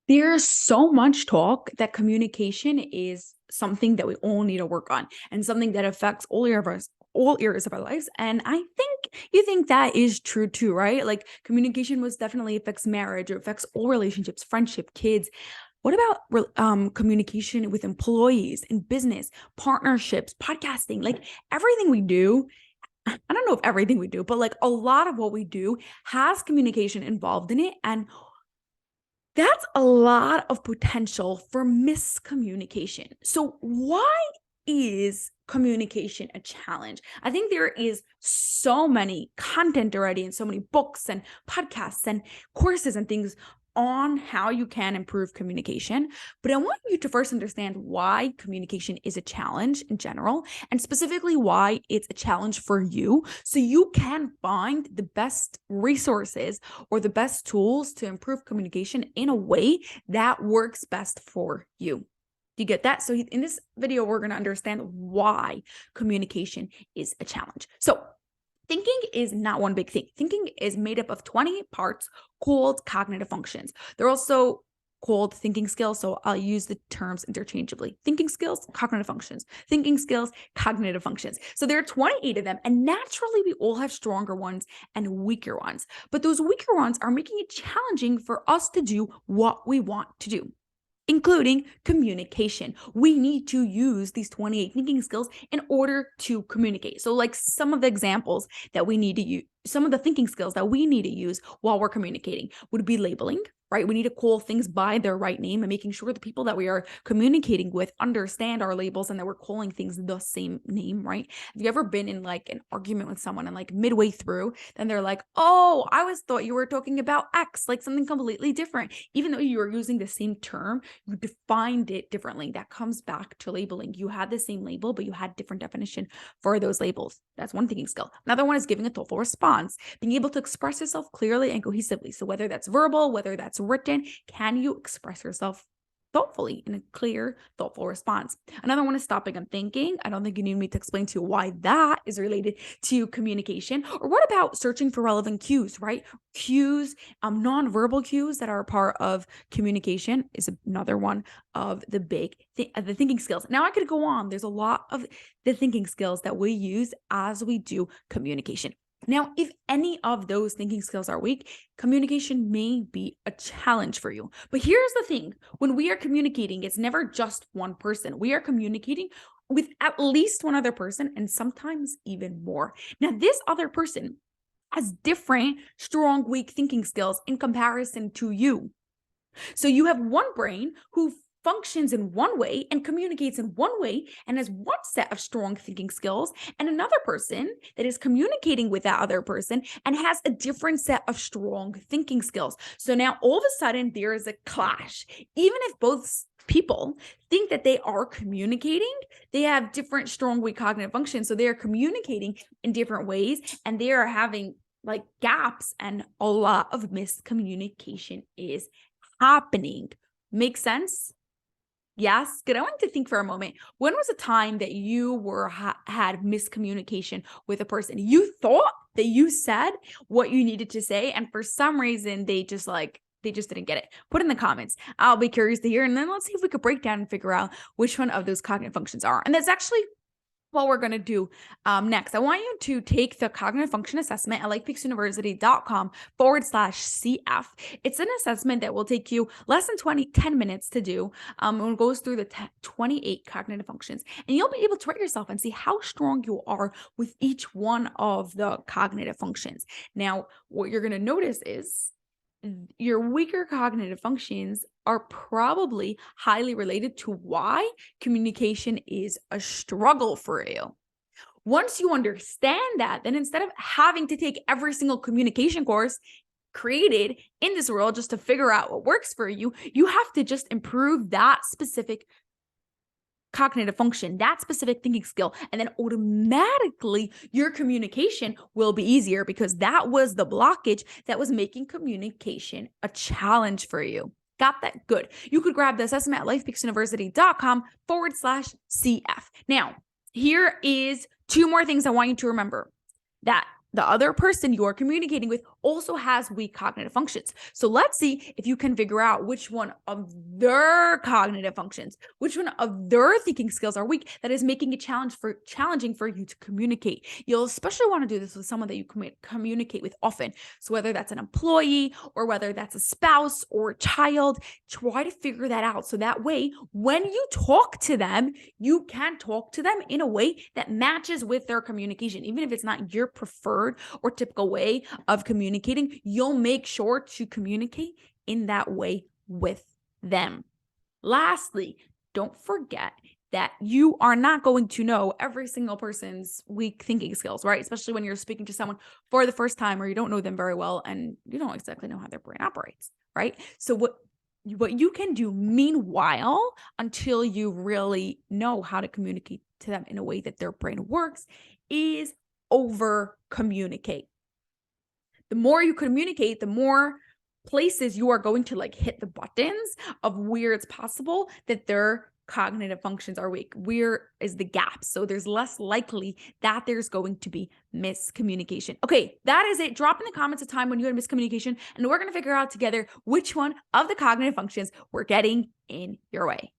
There's so much talk that communication is something that we all need to work on and something that affects all areas of our lives. And I think you think that is true too, right? Like communication most definitely affects marriage, it affects all relationships, friendship, kids. What about communication with employees in business, partnerships, podcasting, like everything we do? I don't know if everything we do, but like a lot of what we do has communication involved in it. And that's a lot of potential for miscommunication. So, why is communication a challenge? I think there is so many content already and so many books and podcasts and courses and things on how you can improve communication. But I want you to first understand why communication is a challenge in general, and specifically why it's a challenge for you, so you can find the best resources or the best tools to improve communication in a way that works best for you. Do you get that? So in this video, we're going to understand why communication is a challenge. So thinking is not one big thing. Thinking is made up of 20 parts called cognitive functions. They're also called thinking skills, so I'll use the terms interchangeably. Thinking skills, cognitive functions. Thinking skills, cognitive functions. So there are 28 of them, and naturally we all have stronger ones and weaker ones. But those weaker ones are making it challenging for us to do what we want to do, including communication. We need to use these 28 thinking skills in order to communicate. So like some of the examples that we need to use, some of the thinking skills that we need to use while we're communicating would be labeling, right? We need to call things by their right name and making sure the people that we are communicating with understand our labels and that we're calling things the same name, right? Have you ever been in like an argument with someone and like midway through, then they're like, oh, I always thought you were talking about X, like something completely different. Even though you were using the same term, you defined it differently. That comes back to labeling. You had the same label, but you had different definition for those labels. That's one thinking skill. Another one is giving a thoughtful response, being able to express yourself clearly and cohesively. So whether that's verbal, whether that's written, can you express yourself thoughtfully in a clear, thoughtful response? Another one is stopping and thinking. I don't think you need me to explain to you why that is related to communication. Or what about searching for relevant cues, right? Cues, nonverbal cues that are a part of communication is another one of the the thinking skills. Now I could go on. There's a lot of the thinking skills that we use as we do communication. Now, if any of those thinking skills are weak, communication may be a challenge for you. But here's the thing. When we are communicating, it's never just one person. We are communicating with at least one other person and sometimes even more. Now, this other person has different strong, weak thinking skills in comparison to you. So you have one brain who functions in one way and communicates in one way and has one set of strong thinking skills, and another person that is communicating with that other person and has a different set of strong thinking skills. So now all of a sudden there is a clash. Even if both people think that they are communicating, they have different strong, weak cognitive functions. So they are communicating in different ways and they are having like gaps, and a lot of miscommunication is happening. Make sense? Yes. Good. I want to think for a moment. When was a time that you had miscommunication with a person? You thought that you said what you needed to say, and for some reason they just didn't get it. Put in the comments. I'll be curious to hear, and then let's see if we could break down and figure out which one of those cognitive functions are. And that's actually what we're going to do next. I want you to take the cognitive function assessment at likepeaksuniversity.com/CF. It's an assessment that will take you less than 10 minutes to do. And it goes through the 28 cognitive functions, and you'll be able to rate yourself and see how strong you are with each one of the cognitive functions. Now, what you're going to notice is your weaker cognitive functions are probably highly related to why communication is a struggle for you. Once you understand that, then instead of having to take every single communication course created in this world just to figure out what works for you, you have to just improve that specific cognitive function, that specific thinking skill, and then automatically your communication will be easier, because that was the blockage that was making communication a challenge for you. Got that? Good. You could grab the assessment at likepeaksuniversity.com/CF. Now, here is two more things I want you to remember. That the other person you are communicating with also has weak cognitive functions. So let's see if you can figure out which one of their cognitive functions, which one of their thinking skills are weak that is making it challenging for you to communicate. You'll especially want to do this with someone that you communicate with often. So whether that's an employee or whether that's a spouse or a child, try to figure that out. So that way, when you talk to them, you can talk to them in a way that matches with their communication. Even if it's not your preferred or typical way of communicating, you'll make sure to communicate in that way with them. Lastly, don't forget that you are not going to know every single person's weak thinking skills, right? Especially when you're speaking to someone for the first time or you don't know them very well and you don't exactly know how their brain operates, right? So what you can do meanwhile, until you really know how to communicate to them in a way that their brain works, is over communicate. The more you communicate, the more places you are going to like hit the buttons of where it's possible that their cognitive functions are weak. Where is the gap? So there's less likely that there's going to be miscommunication. Okay, that is it. Drop in the comments a time when you had miscommunication, and we're going to figure out together which one of the cognitive functions we're getting in your way.